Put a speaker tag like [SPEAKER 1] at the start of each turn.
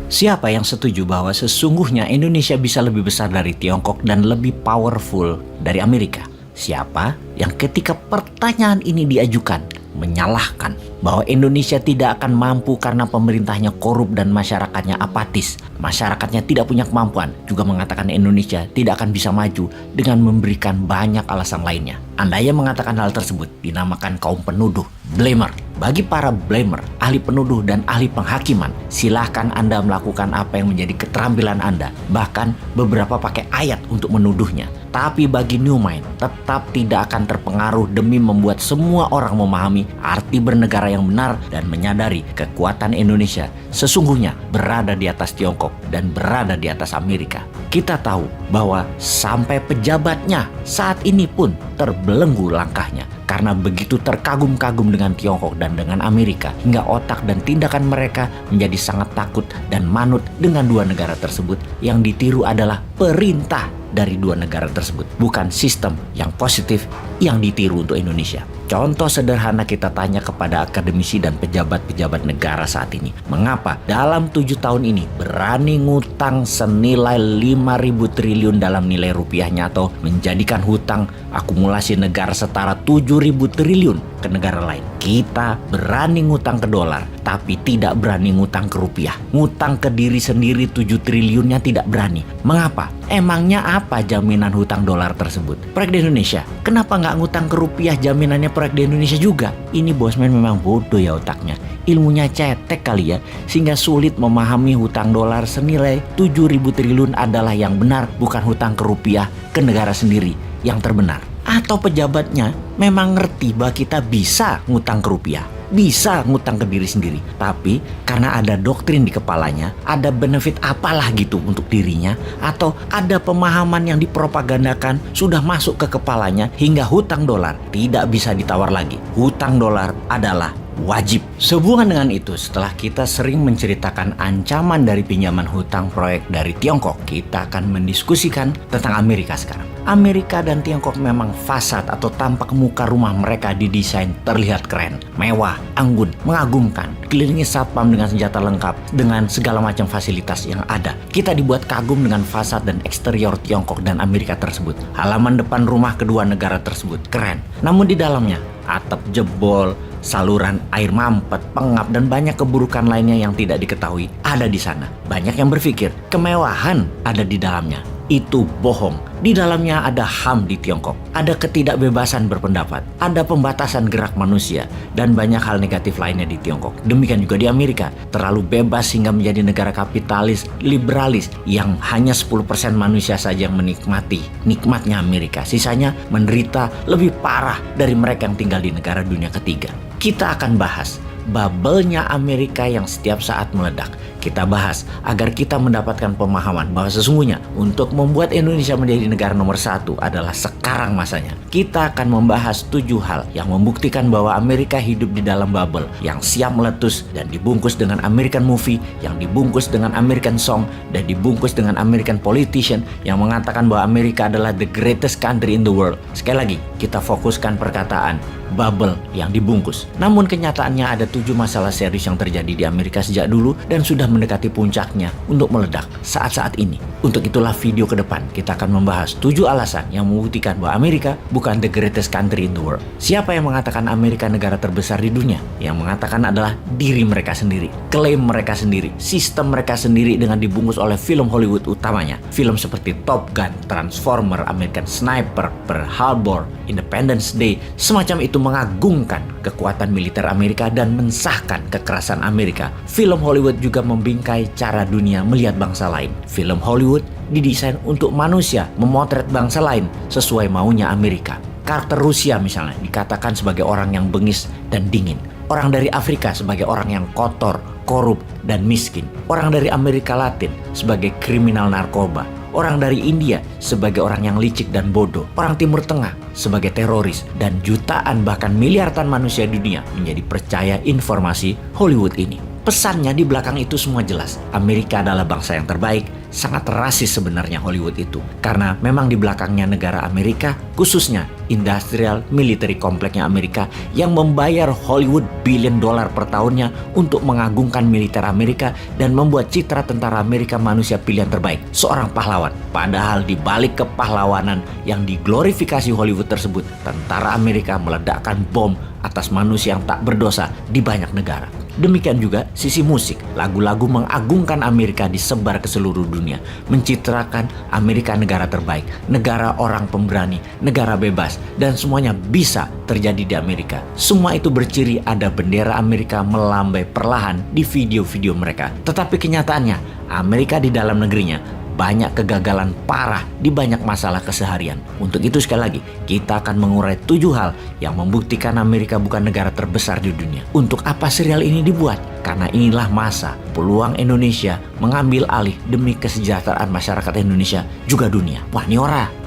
[SPEAKER 1] Siapa yang setuju bahwa sesungguhnya Indonesia bisa lebih besar dari Tiongkok dan lebih powerful dari Amerika? Siapa yang ketika pertanyaan ini diajukan menyalahkan bahwa Indonesia tidak akan mampu karena pemerintahnya korup dan masyarakatnya apatis, masyarakatnya tidak punya kemampuan, juga mengatakan Indonesia tidak akan bisa maju dengan memberikan banyak alasan lainnya. Anda yang mengatakan hal tersebut dinamakan kaum penuduh, blamer. Bagi para blamer, ahli penuduh dan ahli penghakiman, silahkan Anda melakukan apa yang menjadi keterampilan Anda, bahkan beberapa pakai ayat untuk menuduhnya. Tapi bagi New Mind, tetap tidak akan terpengaruh demi membuat semua orang memahami arti bernegara yang benar dan menyadari kekuatan Indonesia sesungguhnya berada di atas Tiongkok dan berada di atas Amerika. Kita tahu bahwa sampai pejabatnya saat ini pun terbelenggu langkahnya karena begitu terkagum-kagum dengan Tiongkok dan dengan Amerika, hingga otak dan tindakan mereka menjadi sangat takut dan manut dengan dua negara tersebut. Yang ditiru adalah perintah dari dua negara tersebut, bukan sistem yang positif yang ditiru untuk Indonesia. Contoh sederhana kita tanya kepada akademisi dan pejabat-pejabat negara saat ini. Mengapa dalam 7 tahun ini berani ngutang senilai 5.000 triliun dalam nilai rupiahnya atau menjadikan hutang akumulasi negara setara 7.000 triliun ke negara lain. Kita berani ngutang ke dolar tapi tidak berani ngutang ke rupiah. Ngutang ke diri sendiri 7 triliunnya tidak berani. Mengapa? Emangnya apa jaminan hutang dolar tersebut? Proyek di Indonesia, kenapa nggak ngutang ke rupiah jaminannya proyek di Indonesia juga? Ini bosman memang bodoh ya otaknya. Ilmunya cetek kali ya, sehingga sulit memahami hutang dolar senilai 7.000 triliun adalah yang benar, bukan hutang ke rupiah ke negara sendiri yang terbenar. Atau pejabatnya memang ngerti bahwa kita bisa ngutang ke rupiah, bisa ngutang ke diri sendiri, tapi karena ada doktrin di kepalanya, ada benefit apalah gitu untuk dirinya, atau ada pemahaman yang dipropagandakan sudah masuk ke kepalanya hingga hutang dolar tidak bisa ditawar lagi. Hutang dolar adalah wajib. Sehubungan dengan itu, setelah kita sering menceritakan ancaman dari pinjaman hutang proyek dari Tiongkok, kita akan mendiskusikan tentang Amerika sekarang. Amerika dan Tiongkok memang fasad atau tampak muka rumah mereka didesain terlihat keren, mewah, anggun, mengagumkan, dikelilingi satpam dengan senjata lengkap, dengan segala macam fasilitas yang ada. Kita dibuat kagum dengan fasad dan eksterior Tiongkok dan Amerika tersebut. Halaman depan rumah kedua negara tersebut keren, namun di dalamnya atap jebol, saluran air mampet, pengap, dan banyak keburukan lainnya yang tidak diketahui ada di sana. Banyak yang berpikir kemewahan ada di dalamnya. Itu bohong. Di dalamnya ada HAM di Tiongkok, ada ketidakbebasan berpendapat, ada pembatasan gerak manusia, dan banyak hal negatif lainnya di Tiongkok. Demikian juga di Amerika, terlalu bebas hingga menjadi negara kapitalis, liberalis, yang hanya 10% manusia saja yang menikmati nikmatnya Amerika. Sisanya menderita lebih parah dari mereka yang tinggal di negara dunia ketiga. Kita akan bahas bubble-nya Amerika yang setiap saat meledak. Kita bahas agar kita mendapatkan pemahaman bahwa sesungguhnya untuk membuat Indonesia menjadi negara nomor 1 adalah sekarang masanya. Kita akan membahas 7 hal yang membuktikan bahwa Amerika hidup di dalam bubble yang siap meletus dan dibungkus dengan American movie, yang dibungkus dengan American song, dan dibungkus dengan American politician yang mengatakan bahwa Amerika adalah the greatest country in the world. Sekali lagi, kita fokuskan perkataan bubble yang dibungkus. Namun kenyataannya ada 7 masalah serius yang terjadi di Amerika sejak dulu dan sudah mendekati puncaknya untuk meledak saat-saat ini. Untuk itulah video ke depan kita akan membahas 7 alasan yang membuktikan bahwa Amerika bukan the greatest country in the world. Siapa yang mengatakan Amerika negara terbesar di dunia? Yang mengatakan adalah diri mereka sendiri, klaim mereka sendiri, sistem mereka sendiri dengan dibungkus oleh film Hollywood utamanya. Film seperti Top Gun, Transformer, American Sniper, Pearl Harbor, Independence Day, semacam itu mengagungkan kekuatan militer Amerika dan mensahkan kekerasan Amerika. Film Hollywood juga membingkai cara dunia melihat bangsa lain. Film Hollywood didesain untuk manusia memotret bangsa lain sesuai maunya Amerika. Karakter Rusia misalnya dikatakan sebagai orang yang bengis dan dingin. Orang dari Afrika sebagai orang yang kotor, korup, dan miskin. Orang dari Amerika Latin sebagai kriminal narkoba. Orang dari India sebagai orang yang licik dan bodoh. Orang Timur Tengah sebagai teroris. Dan jutaan bahkan miliaran manusia di dunia menjadi percaya informasi Hollywood ini. Pesannya di belakang itu semua jelas. Amerika adalah bangsa yang terbaik. Sangat rasis sebenarnya Hollywood itu. Karena memang di belakangnya negara Amerika, khususnya industrial military kompleknya Amerika yang membayar Hollywood billion dollar per tahunnya untuk mengagungkan militer Amerika dan membuat citra tentara Amerika manusia pilihan terbaik, seorang pahlawan. Padahal di balik kepahlawanan yang diglorifikasi Hollywood tersebut, tentara Amerika meledakkan bom atas manusia yang tak berdosa di banyak negara. Demikian juga sisi musik, lagu-lagu mengagungkan Amerika disebar ke seluruh dunia, mencitrakan Amerika negara terbaik, negara orang pemberani, negara bebas, dan semuanya bisa terjadi di Amerika. Semua itu berciri ada bendera Amerika melambai perlahan di video-video mereka. Tetapi kenyataannya, Amerika di dalam negerinya banyak kegagalan parah di banyak masalah keseharian. Untuk itu sekali lagi, kita akan mengurai 7 hal yang membuktikan Amerika bukan negara terbesar di dunia. Untuk apa serial ini dibuat? Karena inilah masa peluang Indonesia mengambil alih demi kesejahteraan masyarakat Indonesia juga dunia. Wah, ini ora.